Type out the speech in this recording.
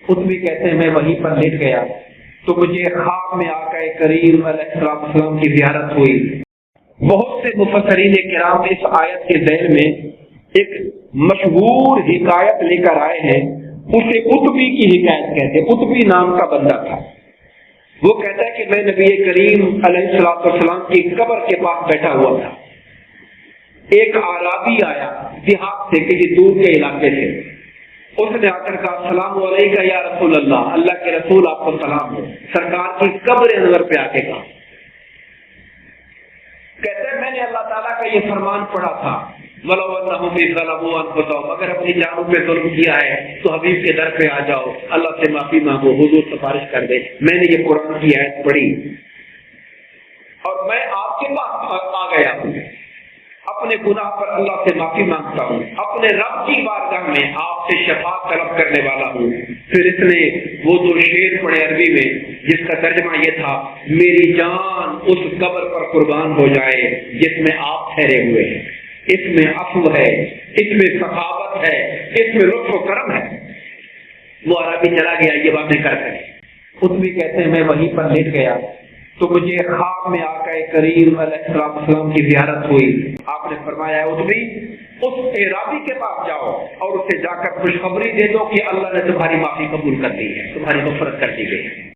اتبی کہتے ہیں میں وہیں پر لیٹ گیا تو مجھے خواب میں آقا کریم علیہ السلام کی زیارت ہوئی۔ بہت سے مفسرین کرام اس آیت کے ذیل میں ایک مشہور حکایت لے کر آئے ہیں، اسے اتبی کی حکایت کہتے ہیں۔ اتبی نام کا بندہ تھا، وہ کہتا ہے کہ میں نبی کریم علیہ السلام کی قبر کے پاس بیٹھا ہوا تھا، ایک اعرابی آیا دیہات سے، کسی دور کے علاقے سے، اس نے آ کر کہا السلام علیکم یا رسول اللہ، اللہ کے رسول آپ کو سلام ہو۔ سرکار کی قبر انور پہ آ کے کہا، کہتے ہیں میں نے اللہ تعالیٰ کا یہ فرمان پڑھا تھا وَلَوْ أَنَّهُمْ إِذْ ظَلَمُوا أَنفُسَهُمْ، اگر اپنی جانوں پہ ظلم کیا ہے تو حبیب کے در پہ آ جاؤ، اللہ سے معافی مانگو، حضور سفارش کر دے۔ میں نے یہ قرآن کی آیت پڑھی اور میں آپ کے پاس آ گیا ہوں، اپنے گناہ پر اللہ سے معافی مانگتا ہوں، اپنے رب کی بارگاہ میں آپ سے شفاعت طلب کرنے والا ہوں۔ پھر اس نے وہ دو شعر پڑھے عربی میں جس کا ترجمہ یہ تھا، میری جان اس قبر پر قربان ہو جائے جس میں آپ ٹھہرے ہوئے ہیں، اس میں عفو ہے، اس میں سخاوت ہے، اس میں لطف و کرم ہے۔ وہ عربی چلا گیا یہ باتیں کر کے۔ اتبی کہتے ہیں میں وہیں پر لیٹ گیا تو مجھے خواب میں آقا کریم علیہ السلام کی زیارت ہوئی۔ آپ نے فرمایا اتبی اس اعرابی کے پاس جاؤ اور اسے جا کر خوشخبری دے دو کہ اللہ نے تمہاری معافی قبول کر لی ہے، تمہاری مغفرت کر دی گئی ہے۔